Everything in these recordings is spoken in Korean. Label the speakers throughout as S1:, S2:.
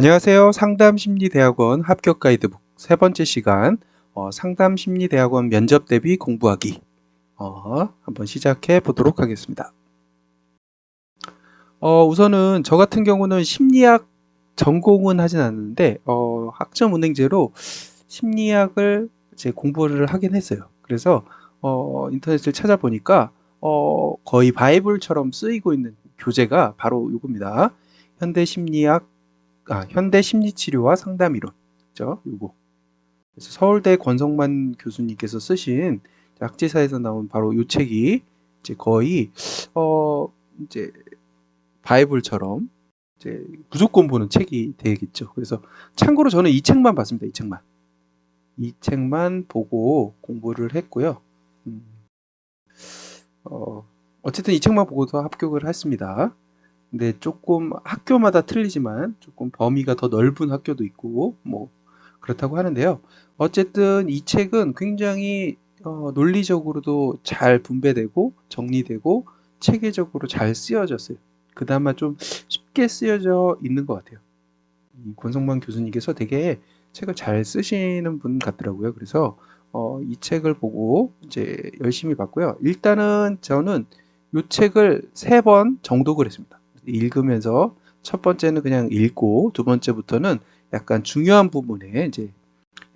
S1: 안녕하세요. 상담심리대학원 합격 가이드북 세 번째 시간 상담심리대학원 면접 대비 공부하기 한번 시작해 보도록 하겠습니다. 우선은 저 같은 경우는 심리학 전공은 하진 않는데 학점 은행제로 심리학을 이제 공부를 하긴 했어요. 그래서 인터넷을 찾아보니까 거의 바이블처럼 쓰이고 있는 교재가 바로 이겁니다. 현대 심리치료와 상담 이론. 그죠? 요거. 그래서 서울대 권성만 교수님께서 쓰신 학지사에서 나온 바로 요 책이 이제 거의 어 이제 바이블처럼 이제 무조건 보는 책이 되겠죠. 그래서 참고로 저는 이 책만 봤습니다. 이 책만 보고 공부를 했고요. 음, 어쨌든 이 책만 보고도 합격을 했습니다. 근데 조금 학교마다 틀리지만 조금 범위가 더 넓은 학교도 있고 뭐 그렇다고 하는데요. 어쨌든 이 책은 굉장히 논리적으로도 잘 분배되고 정리되고 체계적으로 잘 쓰여졌어요. 그나마 좀 쉽게 쓰여져 있는 것 같아요. 이 권성만 교수님께서 되게 책을 잘 쓰시는 분 같더라고요. 그래서 이 책을 보고 이제 열심히 봤고요. 일단은 저는 이 책을 세 번 정독을 했습니다. 읽으면서 첫 번째는 그냥 읽고 두 번째부터는 약간 중요한 부분에 이제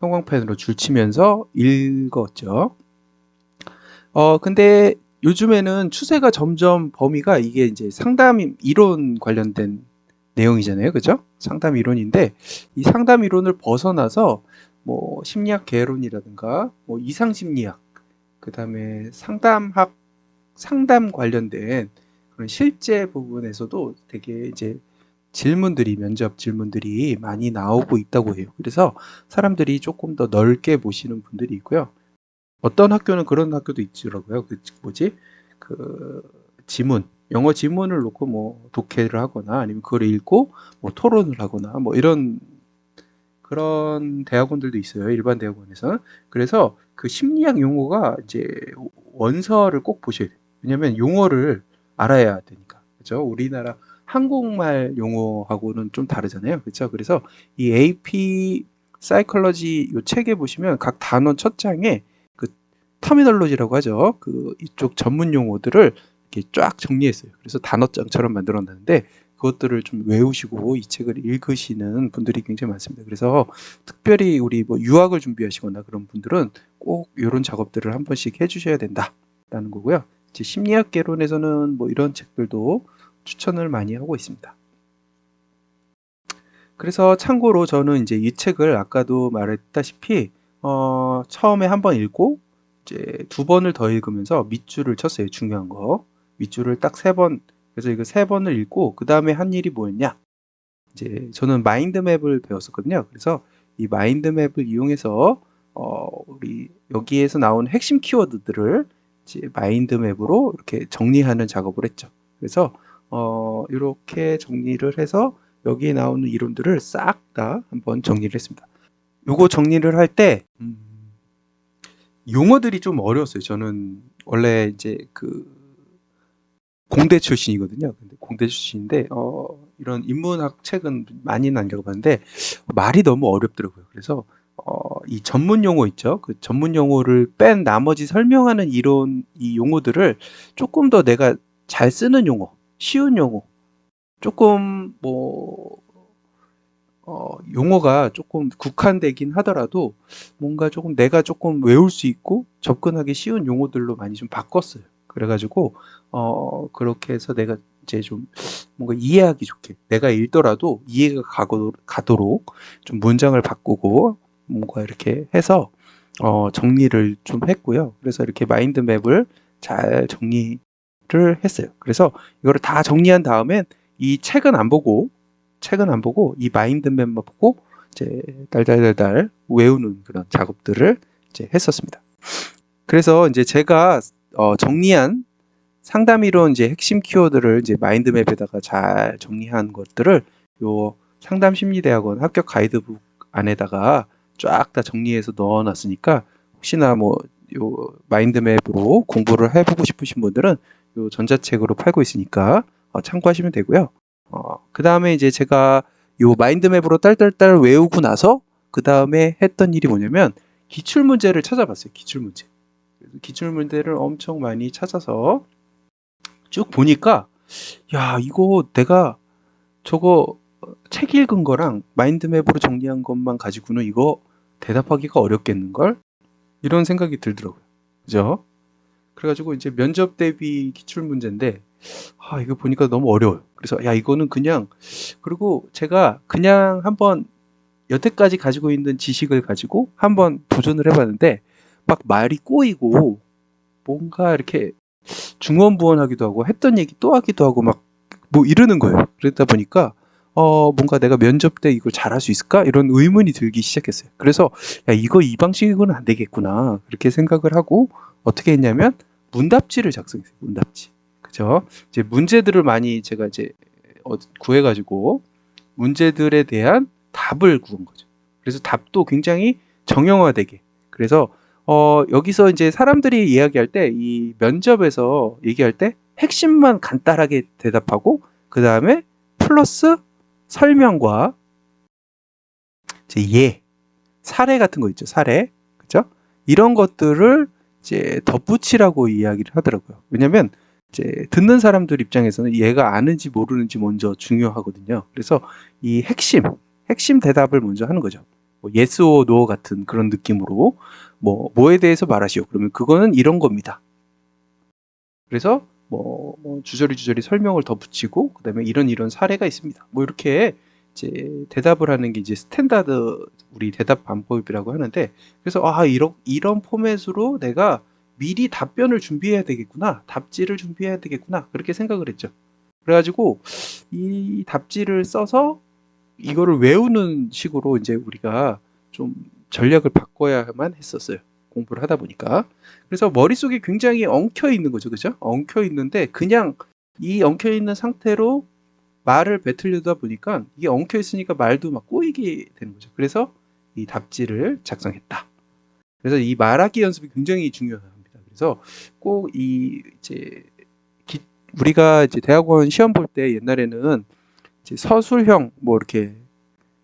S1: 형광펜으로 줄치면서 읽었죠. 근데 요즘에는 추세가 점점 범위가 이게 이제 상담 이론 관련된 내용이잖아요. 그죠? 상담 이론인데 이 상담 이론을 벗어나서 뭐 심리학 개론이라든가 뭐 이상 심리학, 그다음에 상담 관련된 그런 실제 부분에서도 되게 이제 면접 질문들이 많이 나오고 있다고 해요. 그래서 사람들이 조금 더 넓게 보시는 분들이 있고요. 어떤 학교는 그런 학교도 있더라고요. 그 영어 지문을 놓고 뭐 독해를 하거나 아니면 그걸 읽고 뭐 토론을 하거나 뭐 이런 그런 대학원들도 있어요. 일반 대학원에서는. 그래서 그 심리학 용어가 이제 원서를 꼭 보셔야 돼요. 왜냐면 용어를 알아야 되니까. 그죠? 우리나라 한국말 용어하고는 좀 다르잖아요. 그렇죠? 그래서 이 AP 사이콜러지 요 책에 보시면 각 단원 첫 장에 그 터미널로지라고 하죠. 그 이쪽 전문 용어들을 이렇게 쫙 정리했어요. 그래서 단어장처럼 만들어 놨는데 그것들을 좀 외우시고 이 책을 읽으시는 분들이 굉장히 많습니다. 그래서 특별히 우리 뭐 유학을 준비하시거나 그런 분들은 꼭 이런 작업들을 한 번씩 해주셔야 된다라는 거고요. 이제 심리학 개론에서는 뭐 이런 책들도 추천을 많이 하고 있습니다. 그래서 참고로 저는 이제 이 책을 아까도 말했다시피 처음에 한 번 읽고 이제 두 번을 더 읽으면서 밑줄을 쳤어요. 중요한 거. 밑줄을 딱 세 번, 그래서 이거 세 번을 읽고 그 다음에 한 일이 뭐였냐? 이제 저는 마인드맵을 배웠었거든요. 그래서 이 마인드맵을 이용해서 우리 여기에서 나온 핵심 키워드들을 이제 마인드맵으로 이렇게 정리하는 작업을 했죠. 그래서 이렇게 정리를 해서 여기에 나오는 이론들을 싹 다 한번 정리를 했습니다. 요거 정리를 할 때 용어들이 좀 어려웠어요. 저는 원래 이제 그 공대 출신이거든요. 근데 공대 출신인데 이런 인문학 책은 많이는 안 읽어봤는데 말이 너무 어렵더라고요. 그래서 이 전문 용어 있죠. 그 전문 용어를 뺀 나머지 설명하는 이론 이 용어들을 조금 더 내가 잘 쓰는 용어, 쉬운 용어, 조금 뭐 용어가 조금 국한되긴 하더라도 뭔가 조금 내가 조금 외울 수 있고 접근하기 쉬운 용어들로 많이 좀 바꿨어요. 그래가지고 그렇게 해서 내가 이제 좀 뭔가 이해하기 좋게 내가 읽더라도 이해가 가도록 좀 문장을 바꾸고 뭔가 이렇게 해서 정리를 좀 했고요. 그래서 이렇게 마인드맵을 잘 정리를 했어요. 그래서 이거를 다 정리한 다음엔 이 책은 안 보고 이 마인드맵만 보고 이제 달달달달 외우는 그런 작업들을 이제 했었습니다. 그래서 이제 제가 정리한 상담 이론 이제 핵심 키워드를 이제 마인드맵에다가 잘 정리한 것들을 요 상담 심리대학원 합격 가이드북 안에다가 쫙 다 정리해서 넣어놨으니까 혹시나 뭐 요 마인드맵으로 공부를 해보고 싶으신 분들은 요 전자책으로 팔고 있으니까 참고하시면 되고요. 그 다음에 이제 제가 요 마인드맵으로 딸딸딸 외우고 나서 그 다음에 했던 일이 뭐냐면 기출문제를 찾아봤어요. 기출문제. 그래서 기출문제를 엄청 많이 찾아서 쭉 보니까 야 이거 내가 저거 책 읽은 거랑 마인드맵으로 정리한 것만 가지고는 이거 대답하기가 어렵겠는걸? 이런 생각이 들더라고요. 그죠? 그래가지고 이제 면접 대비 기출 문제인데 아 이거 보니까 너무 어려워요. 그래서 야 이거는 그냥 그리고 제가 그냥 한번 여태까지 가지고 있는 지식을 가지고 한번 도전을 해봤는데 막 말이 꼬이고 뭔가 이렇게 중언부언하기도 하고 했던 얘기 또 하기도 하고 막 뭐 이러는 거예요. 그러다 보니까 뭔가 내가 면접 때 이걸 잘할 수 있을까? 이런 의문이 들기 시작했어요. 그래서 야 이거 이 방식으로는 안 되겠구나. 그렇게 생각을 하고 어떻게 했냐면 문답지를 작성했어요. 문답지. 그죠? 이제 문제들을 많이 제가 이제 구해가지고 문제들에 대한 답을 구한 거죠. 그래서 답도 굉장히 정형화되게. 그래서 여기서 이제 사람들이 이야기할 때 이 면접에서 얘기할 때 핵심만 간단하게 대답하고 그 다음에 플러스 설명과 이제 사례 같은 거 있죠. 사례. 그죠? 이런 것들을 이제 덧붙이라고 이야기를 하더라고요. 왜냐면 이제 듣는 사람들 입장에서는 얘가 아는지 모르는지 먼저 중요하거든요. 그래서 이 핵심 대답을 먼저 하는 거죠. 뭐 yes or no 같은 그런 느낌으로 뭐에 대해서 말하시오. 그러면 그거는 이런 겁니다. 그래서 뭐 주저리 설명을 덧붙이고 그다음에 이런 사례가 있습니다. 뭐 이렇게 이제 대답을 하는 게 이제 스탠다드 우리 대답 방법이라고 하는데 그래서 아 이런 포맷으로 내가 미리 답변을 준비해야 되겠구나. 답지를 준비해야 되겠구나. 그렇게 생각을 했죠. 그래가지고 이 답지를 써서 이거를 외우는 식으로 이제 우리가 좀 전략을 바꿔야만 했었어요. 공부를 하다 보니까. 그래서 머릿속에 굉장히 엉켜 있는 거죠. 그죠? 엉켜 있는데 그냥 이 엉켜 있는 상태로 말을 뱉으려다 보니까 이게 엉켜 있으니까 말도 막 꼬이게 되는 거죠. 그래서 이 답지를 작성했다. 그래서 이 말하기 연습이 굉장히 중요합니다. 그래서 꼭 이제 우리가 이제 대학원 시험 볼 때 옛날에는 이제 서술형 뭐 이렇게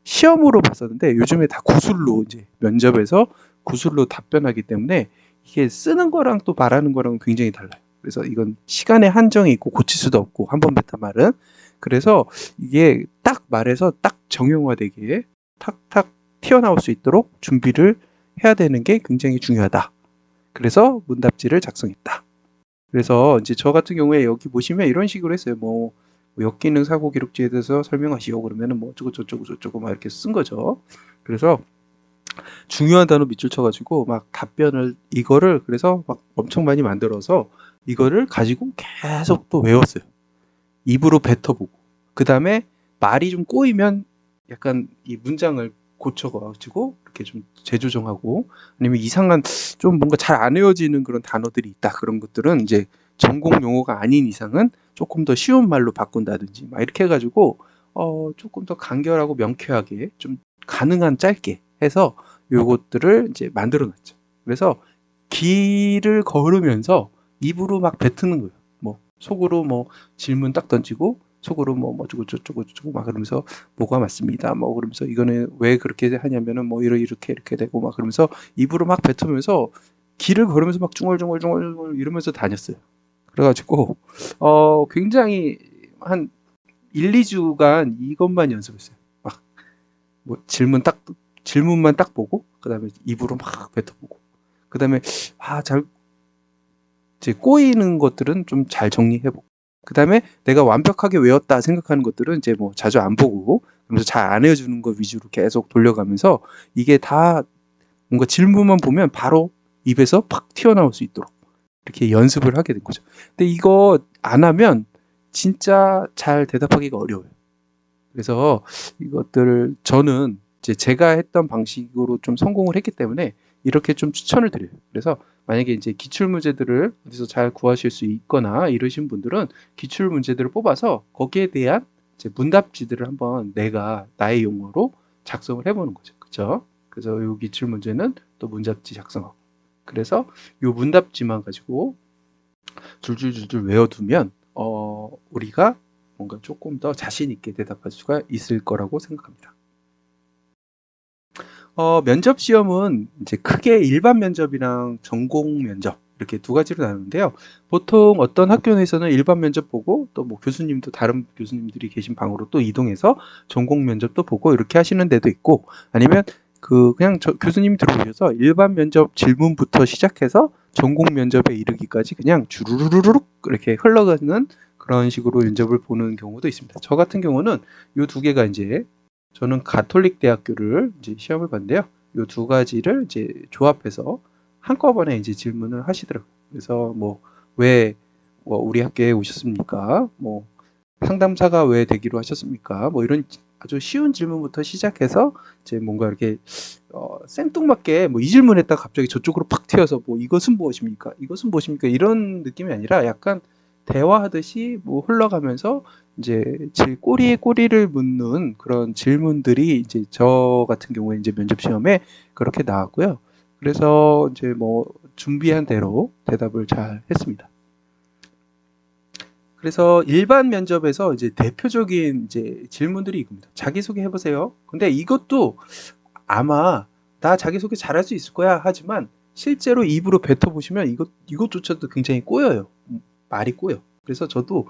S1: 시험으로 봤었는데 요즘에 다 구술로 이제 면접에서 구술로 답변하기 때문에 이게 쓰는 거랑 또 말하는 거랑은 굉장히 달라요. 그래서 이건 시간의 한정이 있고 고칠 수도 없고 한 번 뱉은 말은 그래서 이게 딱 말해서 딱 정형화되게 탁탁 튀어나올 수 있도록 준비를 해야 되는 게 굉장히 중요하다. 그래서 문답지를 작성했다. 그래서 이제 저 같은 경우에 여기 보시면 이런 식으로 했어요. 뭐 역기능 사고 기록지에 대해서 설명하시오. 그러면은 뭐 어쩌고 저쩌고 막 이렇게 쓴 거죠. 그래서 중요한 단어 밑줄 쳐가지고 막 답변을 이거를 그래서 막 엄청 많이 만들어서 이거를 가지고 계속 또 외웠어요. 입으로 뱉어보고 그 다음에 말이 좀 꼬이면 약간 이 문장을 고쳐가지고 이렇게 좀 재조정하고 아니면 이상한 좀 뭔가 잘 안 외워지는 그런 단어들이 있다 그런 것들은 이제 전공 용어가 아닌 이상은 조금 더 쉬운 말로 바꾼다든지 막 이렇게 해가지고 조금 더 간결하고 명쾌하게 좀 가능한 짧게 해서 요것들을 이제 만들어 놨죠. 그래서 길을 걸으면서 입으로 막 뱉는 거예요. 뭐 속으로 뭐 질문 딱 던지고 속으로 뭐 어쩌고 막 그러면서 뭐가 맞습니다. 뭐 그러면서 이거는 왜 그렇게 하냐면은 뭐 이렇게 되고 막 그러면서 입으로 막 뱉으면서 길을 걸으면서 막 중얼중얼 이러면서 다녔어요. 그래가지고 굉장히 한 1, 2주간 이것만 연습했어요. 막 뭐 질문만 딱 보고 그다음에 입으로 막 뱉어보고 그다음에 잘 이제 꼬이는 것들은 좀 잘 정리해보고 그 다음에 내가 완벽하게 외웠다 생각하는 것들은 이제 뭐 자주 안 보고 그러면서 잘 안 해주는 거 위주로 계속 돌려가면서 이게 다 뭔가 질문만 보면 바로 입에서 팍 튀어나올 수 있도록 이렇게 연습을 하게 된 거죠. 근데 이거 안 하면 진짜 잘 대답하기가 어려워요. 그래서 이것들을 저는 이제 제가 했던 방식으로 좀 성공을 했기 때문에 이렇게 좀 추천을 드려요. 그래서 만약에 이제 기출 문제들을 어디서 잘 구하실 수 있거나 이러신 분들은 기출 문제들을 뽑아서 거기에 대한 이제 문답지들을 한번 내가 나의 용어로 작성을 해보는 거죠. 그렇죠? 그래서 이 기출 문제는 또 문답지 작성하고 그래서 이 문답지만 가지고 줄줄줄줄 외워두면 우리가 뭔가 조금 더 자신 있게 대답할 수가 있을 거라고 생각합니다. 면접 시험은 이제 크게 일반 면접이랑 전공 면접 이렇게 두 가지로 나누는데요. 보통 어떤 학교 내에서는 일반 면접 보고 또 뭐 교수님도 다른 교수님들이 계신 방으로 또 이동해서 전공 면접도 보고 이렇게 하시는 데도 있고, 아니면 그냥 교수님이 들어오셔서 일반 면접 질문부터 시작해서 전공 면접에 이르기까지 그냥 주르르륵 이렇게 흘러가는 그런 식으로 면접을 보는 경우도 있습니다. 저 같은 경우는 이 두 개가 이제, 저는 가톨릭 대학교를 이제 시험을 봤는데요. 이 두 가지를 이제 조합해서 한꺼번에 이제 질문을 하시더라고요. 그래서 왜 우리 학교에 오셨습니까? 상담사가 왜 되기로 하셨습니까? 이런 아주 쉬운 질문부터 시작해서 이제 뭔가 이렇게 생뚱맞게 이 질문했다가 갑자기 저쪽으로 팍 튀어서 이것은 무엇입니까? 이것은 무엇입니까? 이런 느낌이 아니라 약간 대화하듯이 흘러가면서 이제 꼬리에 꼬리를 묻는 그런 질문들이 이제 저 같은 경우에 이제 면접 시험에 그렇게 나왔고요. 그래서 이제 준비한 대로 대답을 잘 했습니다. 그래서 일반 면접에서 이제 대표적인 이제 질문들이 이겁니다. 자기소개 해보세요. 근데 이것도 아마 나 자기소개 잘할 수 있을 거야 하지만 실제로 입으로 뱉어보시면 이것조차도 굉장히 꼬여요. 말이 꼬여. 그래서 저도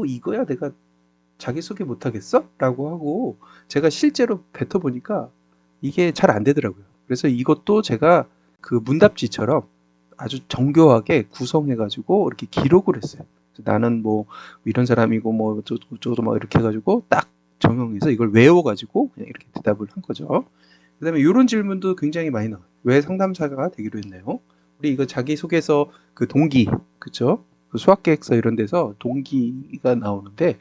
S1: 이거야 내가 자기소개 못하겠어? 라고 하고 제가 실제로 뱉어보니까 이게 잘 안 되더라고요. 그래서 이것도 제가 그 문답지처럼 아주 정교하게 구성해가지고 이렇게 기록을 했어요. 나는 이런 사람이고 저도 막 이렇게 해가지고 딱 정형해서 이걸 외워가지고 그냥 이렇게 대답을 한 거죠. 그 다음에 이런 질문도 굉장히 많이 나와요. 왜 상담사가 되기로 했나요? 우리 이거 자기소개서 그 동기, 그쵸? 그 수학계획서 이런 데서 동기가 나오는데,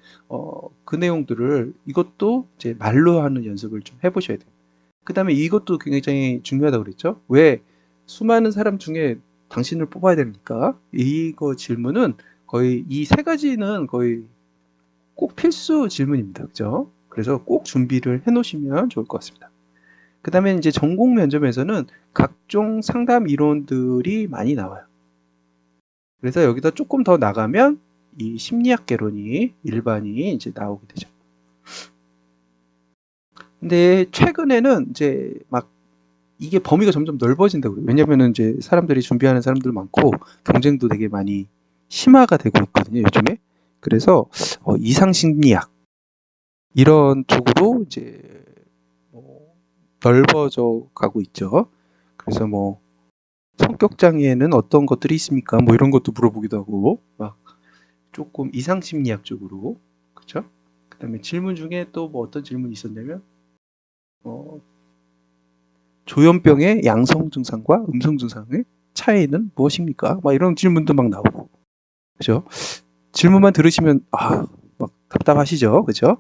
S1: 그 내용들을 이것도 이제 말로 하는 연습을 좀 해보셔야 돼요. 그 다음에 이것도 굉장히 중요하다고 그랬죠? 왜 수많은 사람 중에 당신을 뽑아야 됩니까? 이거 질문은 거의 이 세 가지는 거의 꼭 필수 질문입니다. 그죠? 그래서 꼭 준비를 해 놓으시면 좋을 것 같습니다. 그 다음에 이제 전공 면접에서는 각종 상담 이론들이 많이 나와요. 그래서 여기다 조금 더 나가면 이 심리학 개론이 일반이 이제 나오게 되죠. 근데 최근에는 이제 이게 범위가 점점 넓어진다고 그래요. 왜냐면은 이제 사람들이 준비하는 사람들 많고 경쟁도 되게 많이 심화가 되고 있거든요, 요즘에. 그래서 이상심리학 이런 쪽으로 이제 넓어져 가고 있죠. 그래서 성격 장애에는 어떤 것들이 있습니까? 이런 것도 물어보기도 하고 조금 이상심리학 쪽으로, 그렇죠? 그다음에 질문 중에 또 어떤 질문이 있었냐면 조현병의 양성 증상과 음성 증상의 차이는 무엇입니까? 이런 질문도 나오고, 그죠? 질문만 들으시면 막 답답하시죠, 그죠?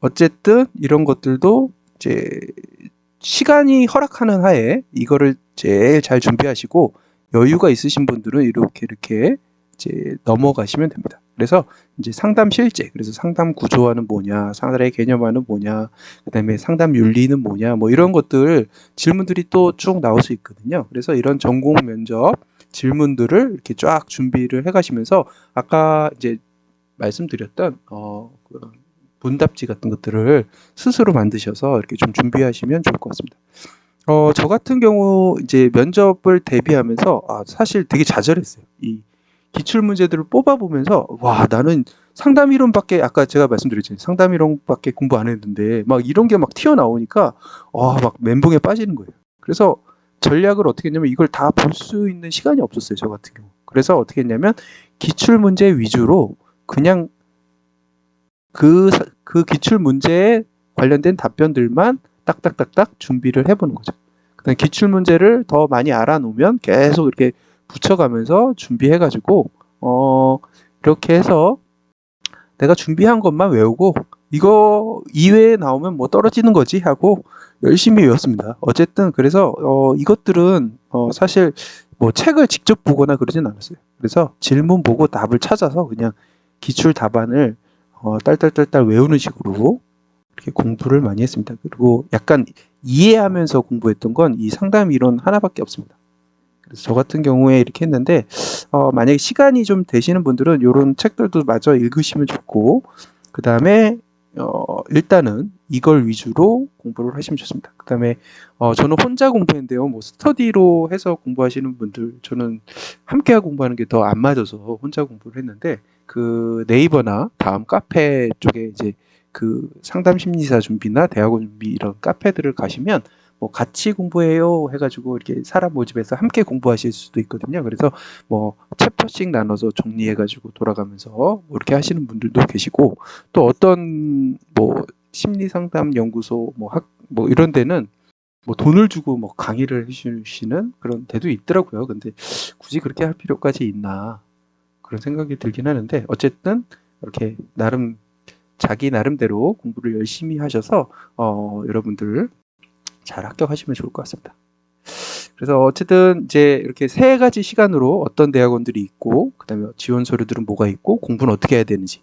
S1: 어쨌든 이런 것들도 이제 시간이 허락하는 하에 이거를 제일 잘 준비하시고 여유가 있으신 분들은 이렇게 이제 넘어가시면 됩니다. 그래서 이제 상담 실제, 그래서 상담 구조화는 뭐냐, 상담의 개념화는 뭐냐, 그다음에 상담 윤리는 뭐냐, 이런 것들 질문들이 또 쭉 나올 수 있거든요. 그래서 이런 전공 면접 질문들을 이렇게 쫙 준비를 해가시면서 아까 이제 말씀드렸던 그런 문답지 같은 것들을 스스로 만드셔서 이렇게 좀 준비하시면 좋을 것 같습니다. 저 같은 경우 이제 면접을 대비하면서 사실 되게 좌절했어요. 이 기출 문제들을 뽑아보면서 나는 상담 이론밖에, 아까 제가 말씀드렸잖아요. 상담 이론밖에 공부 안 했는데 이런 게 튀어나오니까 막 멘붕에 빠지는 거예요. 그래서 전략을 어떻게 했냐면 이걸 다 볼 수 있는 시간이 없었어요. 저 같은 경우. 그래서 어떻게 했냐면 기출 문제 위주로 그냥 그 기출 문제에 관련된 답변들만 딱딱딱딱 준비를 해보는 거죠. 그다음 기출 문제를 더 많이 알아놓으면 계속 이렇게 붙여가면서 준비해가지고 이렇게 해서 내가 준비한 것만 외우고 이거 이외에 나오면 떨어지는 거지 하고 열심히 외웠습니다. 어쨌든 그래서 이것들은 사실 책을 직접 보거나 그러진 않았어요. 그래서 질문 보고 답을 찾아서 그냥 기출 답안을 딸딸딸딸 외우는 식으로 이렇게 공부를 많이 했습니다. 그리고 약간 이해하면서 공부했던 건 이 상담 이론 하나밖에 없습니다. 그래서 저 같은 경우에 이렇게 했는데 만약에 시간이 좀 되시는 분들은 요런 책들도 마저 읽으시면 좋고, 그다음에 일단은 이걸 위주로 공부를 하시면 좋습니다. 그다음에 저는 혼자 공부했는데요. 뭐 스터디로 해서 공부하시는 분들, 저는 함께하고 공부하는 게 더 안 맞아서 혼자 공부를 했는데, 그 네이버나 다음 카페 쪽에 이제 그 상담 심리사 준비나 대학원 준비 이런 카페들을 가시면 뭐 같이 공부해요 해가지고 이렇게 사람 모집해서 함께 공부하실 수도 있거든요. 그래서 뭐 챕터씩 나눠서 정리해가지고 돌아가면서 뭐 이렇게 하시는 분들도 계시고, 또 어떤 뭐 심리 상담 연구소 뭐 이런 데는 뭐 돈을 주고 뭐 강의를 해주시는 그런 데도 있더라고요. 근데 굳이 그렇게 할 필요까지 있나 그런 생각이 들긴 하는데, 어쨌든 이렇게 자기 나름대로 공부를 열심히 하셔서 여러분들 잘 합격하시면 좋을 것 같습니다. 그래서 어쨌든 이제 이렇게 세 가지 시간으로 어떤 대학원들이 있고, 그다음에 지원 서류들은 뭐가 있고, 공부는 어떻게 해야 되는지,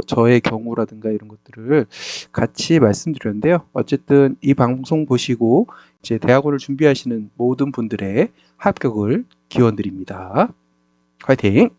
S1: 저의 경우라든가 이런 것들을 같이 말씀드렸는데요. 어쨌든 이 방송 보시고 이제 대학원을 준비하시는 모든 분들의 합격을 기원드립니다. 화이팅!